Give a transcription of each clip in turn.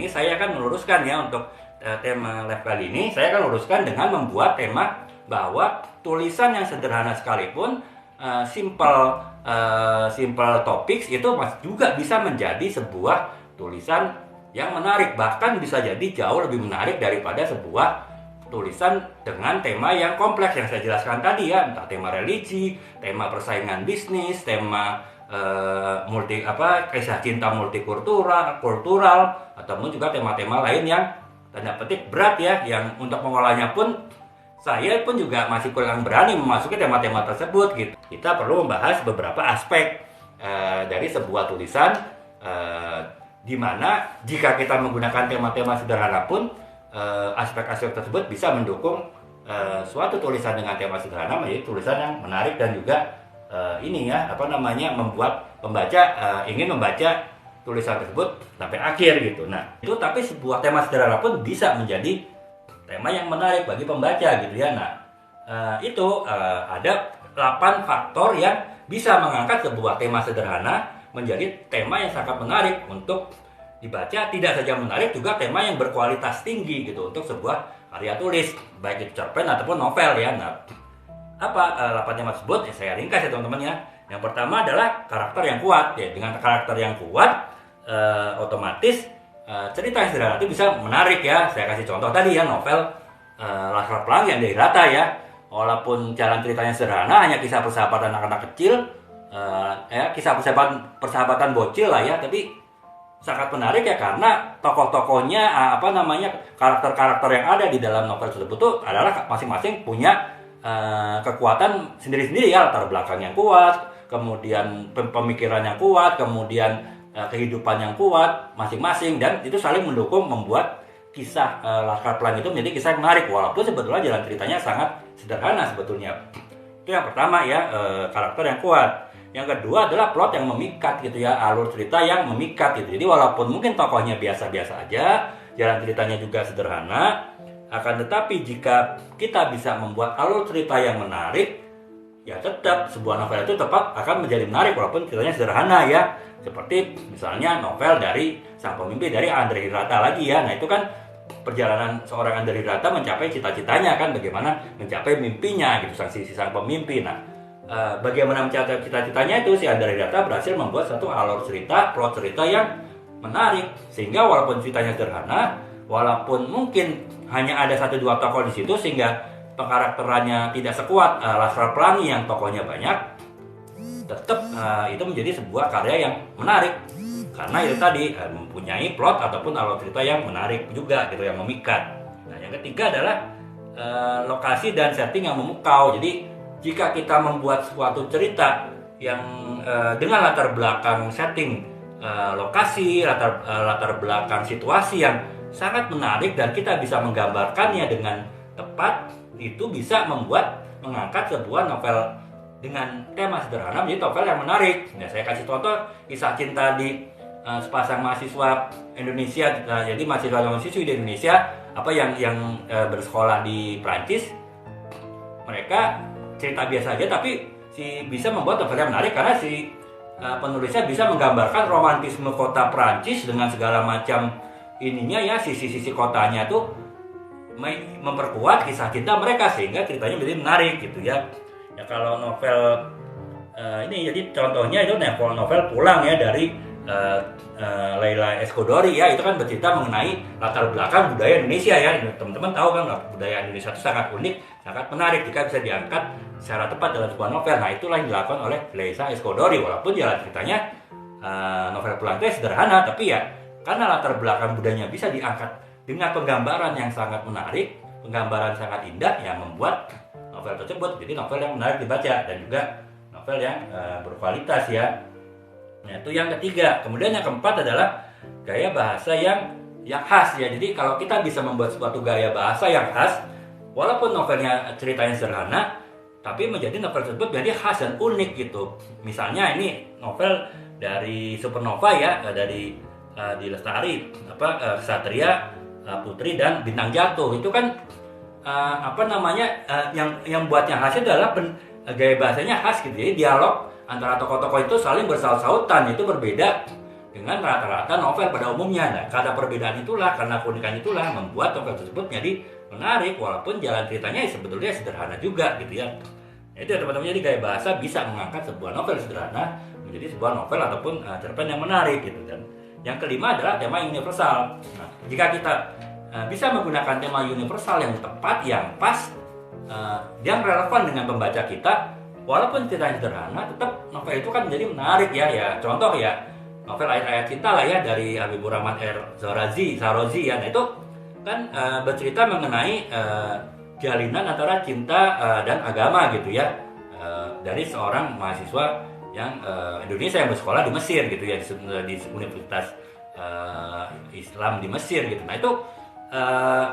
ini saya akan meluruskan ya untuk tema live kali ini. Saya akan luruskan dengan membuat tema bahwa tulisan yang sederhana sekalipun, simple topics itu juga bisa menjadi sebuah tulisan yang menarik, bahkan bisa jadi jauh lebih menarik daripada sebuah tulisan dengan tema yang kompleks yang saya jelaskan tadi ya, entah tema religi, tema persaingan bisnis, tema kisah cinta multikultural ataupun juga tema-tema lain yang tanda petik berat ya, yang untuk mengolahnya pun saya pun juga masih kurang berani memasuki tema-tema tersebut gitu. Kita perlu membahas beberapa aspek dari sebuah tulisan, di mana jika kita menggunakan tema-tema sederhana pun aspek-aspek tersebut bisa mendukung suatu tulisan dengan tema sederhana menjadi tulisan yang menarik dan juga membuat pembaca ingin membaca tulisan tersebut sampai akhir gitu. Nah, itu tapi sebuah tema sederhana pun bisa menjadi tema yang menarik bagi pembaca gitu ya. Nah, ada 8 faktor yang bisa mengangkat sebuah tema sederhana menjadi tema yang sangat menarik untuk dibaca. Tidak saja menarik, juga tema yang berkualitas tinggi gitu untuk sebuah karya tulis, baik itu cerpen ataupun novel ya. Nah, 8 tema tersebut saya ringkas ya teman-teman ya. Yang pertama adalah karakter yang kuat ya. Dengan karakter yang kuat otomatis cerita yang sederhana itu bisa menarik ya. Saya kasih contoh tadi ya, novel Laskar Pelangi yang dari Rata ya. Walaupun jalan ceritanya sederhana, hanya kisah persahabatan anak-anak kecil, kisah persahabatan bocil lah ya, tapi sangat menarik ya karena tokoh-tokohnya karakter-karakter yang ada di dalam novel tersebut tuh adalah masing-masing punya kekuatan sendiri-sendiri ya, latar belakang yang kuat, kemudian pemikiran yang kuat, kemudian kehidupan yang kuat masing-masing, dan itu saling mendukung membuat kisah Laskar Pelangi itu menjadi kisah yang menarik walaupun sebetulnya jalan ceritanya sangat sederhana sebetulnya. Itu yang pertama ya, karakter yang kuat. Yang kedua adalah plot yang memikat gitu ya, alur cerita yang memikat gitu. Jadi walaupun mungkin tokohnya biasa-biasa aja, jalan ceritanya juga sederhana, akan tetapi jika kita bisa membuat alur cerita yang menarik, ya tetap sebuah novel itu tetap akan menjadi menarik walaupun ceritanya sederhana ya. Seperti misalnya novel dari Sang Pemimpi dari Andre Hirata lagi ya. Nah, itu kan perjalanan seorang Andre Hirata mencapai cita-citanya kan, bagaimana mencapai mimpinya gitu, sang pemimpi. Nah, bagaimana mencapai cita-citanya itu si Andre Hirata berhasil membuat satu alur cerita, plot cerita yang menarik, sehingga walaupun ceritanya sederhana, walaupun mungkin hanya ada 1-2 tokoh di situ sehingga pengkarakterannya tidak sekuat Laskar Pelangi yang tokohnya banyak, tetap itu menjadi sebuah karya yang menarik karena itu tadi mempunyai plot ataupun alur cerita yang menarik juga gitu, yang memikat. Nah, yang ketiga adalah lokasi dan setting yang memukau. Jadi jika kita membuat suatu cerita yang dengan latar belakang setting, lokasi, latar belakang situasi yang sangat menarik dan kita bisa menggambarkannya dengan tepat, itu bisa mengangkat sebuah novel dengan tema sederhana menjadi novel yang menarik. Nah, saya kasih contoh kisah cinta di sepasang mahasiswa Indonesia, jadi mahasiswa-mahasiswi di Indonesia yang bersekolah di Prancis. Mereka cerita biasa aja tapi bisa membuat novel yang menarik karena penulisnya bisa menggambarkan romantisme kota Prancis dengan segala macam ininya ya, sisi-sisi kotanya tuh memperkuat kisah cinta mereka sehingga ceritanya menjadi menarik gitu ya. Ya kalau novel ini jadi contohnya itu novel Pulang ya dari Leila Escudori ya, itu kan bercerita mengenai latar belakang budaya Indonesia ya. Teman-teman tahu kan budaya Indonesia itu sangat unik, sangat menarik jika bisa diangkat secara tepat dalam sebuah novel. Nah, itulah yang dilakukan oleh Leila Escudori walaupun jalan ceritanya novel Pulang itu sederhana, tapi ya karena latar belakang budayanya bisa diangkat dengan penggambaran yang sangat menarik, penggambaran sangat indah yang membuat novel tersebut jadi novel yang menarik dibaca dan juga novel yang berkualitas ya. Nah, itu yang ketiga. Kemudian yang keempat adalah gaya bahasa yang khas ya. Jadi kalau kita bisa membuat suatu gaya bahasa yang khas, walaupun novelnya ceritanya sederhana, tapi menjadi novel tersebut menjadi khas dan unik gitu. Misalnya ini novel dari Supernova ya, dari di Lestari, Ksatria, Putri dan Bintang Jatuh. Itu kan yang buatnya khas itu adalah gaya bahasanya khas gitu. Jadi dialog antara tokoh-tokoh itu saling bersaut-sautan, itu berbeda dengan rata-rata novel pada umumnya. Nah, karena perbedaan itulah, karena keunikan itulah membuat novel tersebut menjadi menarik walaupun jalan ceritanya sebetulnya sederhana juga gitu ya. Itu ya teman-teman, jadi gaya bahasa bisa mengangkat sebuah novel sederhana menjadi sebuah novel ataupun cerpen yang menarik gitu kan. Yang kelima adalah tema universal. Nah, jika kita bisa menggunakan tema universal yang tepat, yang pas, yang relevan dengan pembaca kita, walaupun ceritanya sederhana, tetap novel itu kan menjadi menarik ya. Ya contoh ya, novel Ayat-Ayat Cinta lah ya dari Habibur Rahman Sarozi ya. Nah itu kan bercerita mengenai jalinan antara cinta dan agama gitu ya, dari seorang mahasiswa yang Indonesia yang bersekolah di Mesir gitu ya, di Universitas Islam di Mesir gitu. Nah itu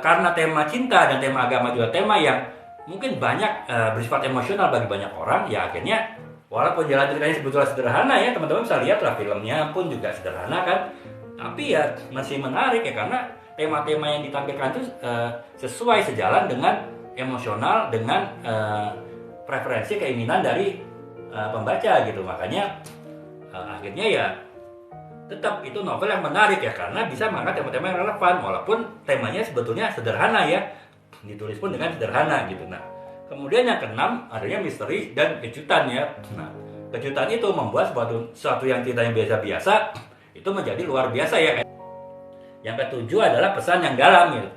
karena tema cinta dan tema agama juga tema yang mungkin banyak bersifat emosional bagi banyak orang, ya akhirnya walaupun jalan ceritanya sebetulnya sederhana ya, teman-teman bisa lihat lah filmnya pun juga sederhana kan, tapi ya masih menarik ya karena tema-tema yang ditampilkan itu sesuai sejalan dengan emosional, dengan preferensi keinginan dari pembaca gitu. Makanya akhirnya ya tetap itu novel yang menarik ya karena bisa mengangkat tema-tema yang relevan walaupun temanya sebetulnya sederhana ya, ditulis pun dengan sederhana gitu. Nah kemudian yang keenam adanya misteri dan kejutan ya. Nah, kejutan itu membuat sesuatu yang ceritanya biasa-biasa itu menjadi luar biasa ya. Yang ketujuh adalah pesan yang dalam ya.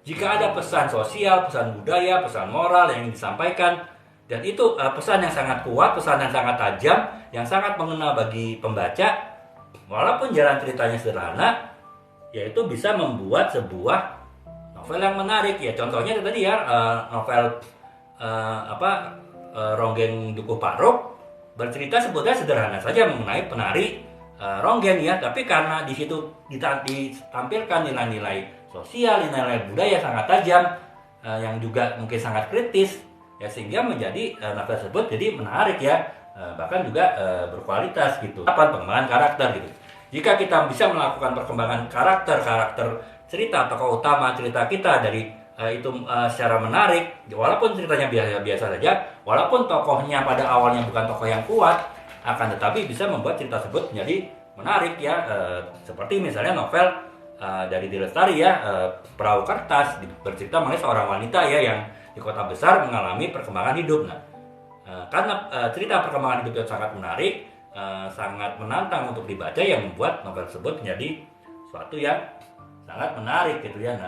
Jika ada pesan sosial, pesan budaya, pesan moral yang disampaikan, dan itu pesan yang sangat kuat, pesan yang sangat tajam, yang sangat mengena bagi pembaca, walaupun jalan ceritanya sederhana, yaitu bisa membuat sebuah novel yang menarik ya. Contohnya tadi ya, novel Ronggeng Dukuh Paruk bercerita sebetulnya sederhana saja mengenai penari ronggeng ya, tapi karena di situ ditampilkan nilai-nilai sosial, nilai-nilai budaya sangat tajam, yang juga mungkin sangat kritis ya, sehingga menjadi novel tersebut jadi menarik ya, bahkan juga berkualitas gitu. Pengembangan karakter gitu. Jika kita bisa melakukan perkembangan karakter cerita tokoh utama cerita kita dari itu secara menarik, walaupun ceritanya biasa-biasa saja, walaupun tokohnya pada awalnya bukan tokoh yang kuat, akan tetapi bisa membuat cerita tersebut menjadi menarik ya, seperti misalnya novel dari Di Lestari ya, Perahu Kertas, bercerita mengenai seorang wanita ya yang di kota besar mengalami perkembangan hidup. Nah, karena cerita perkembangan hidup itu sangat menarik, sangat menantang untuk dibaca, yang membuat novel tersebut menjadi suatu yang sangat menarik gitu ya. Nah,